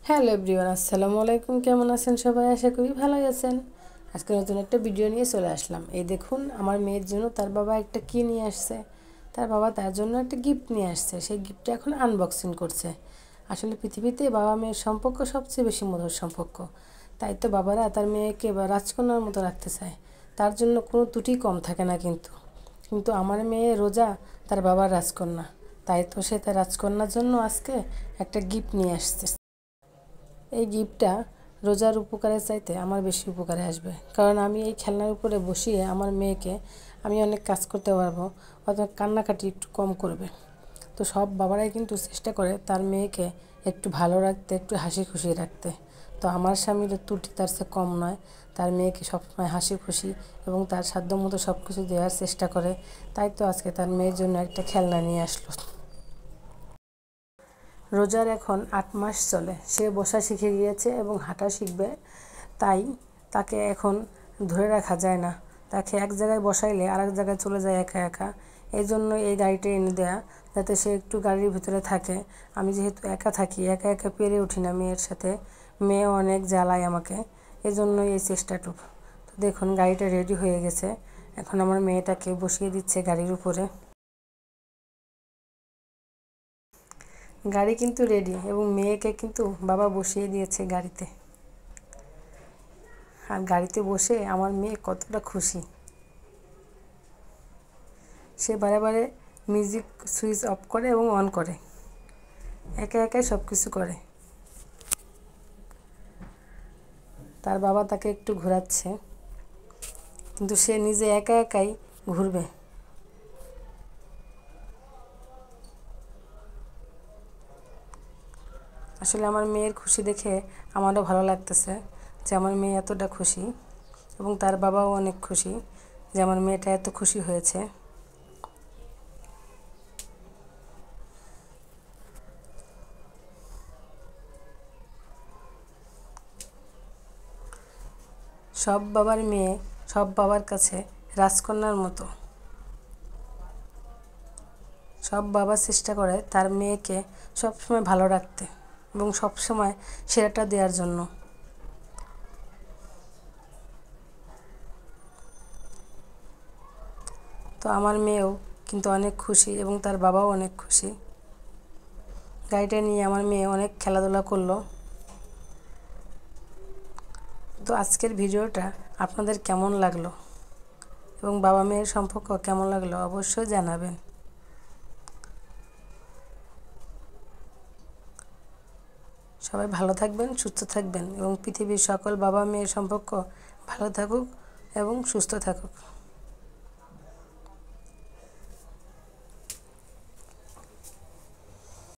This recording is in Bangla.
হ্যালো এভরিওয়ান, আসসালামু আলাইকুম। কেমন আছেন সবাই? আশা করি ভালোই আছেন। আজকে নতুন একটা ভিডিও নিয়ে চলে আসলাম। এই দেখুন, আমার মেয়ের জন্য তার বাবা একটা কি নিয়ে আসছে। তার বাবা তার জন্য একটা গিফট নিয়ে আসছে। সেই গিফটটা এখন আনবক্সিং করছে। আসলে পৃথিবীতে বাবা মেয়ের সম্পর্ক সবচেয়ে বেশি মধুর সম্পর্ক। তাই তো বাবারা তার মেয়েকে বা রাজকন্যার মতো রাখতে চায়। তার জন্য কোনো ত্রুটি কম থাকে না। কিন্তু কিন্তু আমার মেয়ে রোজা তার বাবার রাজকন্যা। তাই তো সে তার রাজকন্যার জন্য আজকে একটা গিফট নিয়ে আসছে। এই গিফটটা রোজার উপকারের চাইতে আমার বেশি উপকারে আসবে, কারণ আমি এই খেলনার উপরে বসিয়ে আমার মেয়েকে আমি অনেক কাজ করতে পারবো, অর্থাৎ কান্নাকাটি একটু কম করবে। তো সব বাবারাই কিন্তু চেষ্টা করে তার মেয়েকে একটু ভালো রাখতে, একটু হাসি খুশি রাখতে। তো আমার স্বামীর ত্রুটি তার চেয়ে কম নয়। তার মেয়েকে সবসময় হাসি খুশি এবং তার সাধ্যমতো সব কিছু দেওয়ার চেষ্টা করে। তাই তো আজকে তার মেয়ের জন্য একটা খেলনা নিয়ে আসলো। রোজার এখন ৮ মাস চলে। সে বসা শিখে গিয়েছে এবং হাঁটা শিখবে। তাই তাকে এখন ধরে রাখা যায় না। তাকে এক জায়গায় বসাইলে আরেক জায়গায় চলে যায় একা একা। এই জন্য এই গাড়িটা এনে দেয়া, যাতে সে একটু গাড়ির ভিতরে থাকে। আমি যেহেতু একা থাকি, একা একা পেরে উঠি না মেয়ের সাথে। মেয়ে অনেক জ্বালায় আমাকে। এই জন্য এই চেষ্টাটুকু। তো দেখুন, গাড়িটা রেডি হয়ে গেছে। এখন আমার মেয়েটাকে বসিয়ে দিচ্ছে গাড়ির উপরে। গাড়ি কিন্তু রেডি এবং মেয়েকে কিন্তু বাবা বসিয়ে দিয়েছে গাড়িতে। আর গাড়িতে বসে আমার মেয়ে কতটা খুশি। সে বারে বারে মিউজিক সুইচ অফ করে এবং অন করে, একা একাই সব কিছু করে। তার বাবা তাকে একটু ঘোরাচ্ছে, কিন্তু সে নিজে একা একাই ঘুরবে। আসলে আমার মেয়ের খুশি দেখে আমারও ভালো লাগতেছে যে আমার মেয়ে এতটা খুশি, এবং তার বাবাও অনেক খুশি যে আমার মেয়েটা এত খুশি হয়েছে। সব বাবার মেয়ে সব বাবার কাছে রাজকন্যার মতো। সব বাবা চেষ্টা করে তার মেয়েকে সবসময় ভালো রাখতে এবং সবসময় সেরাটা দেওয়ার জন্য। তো আমার মেয়েও কিন্তু অনেক খুশি এবং তার বাবাও অনেক খুশি। গাড়িটা নিয়ে আমার মেয়ে অনেক খেলাধুলা করলো। তো আজকের ভিডিওটা আপনাদের কেমন লাগলো এবং বাবা মেয়ের সম্পর্ক কেমন লাগলো অবশ্যই জানাবেন। সবাই ভালো থাকবেন, সুস্থ থাকবেন এবং পৃথিবীর সকল বাবা মেয়ের সম্পর্ক ভালো থাকুক এবং সুস্থ থাকুক।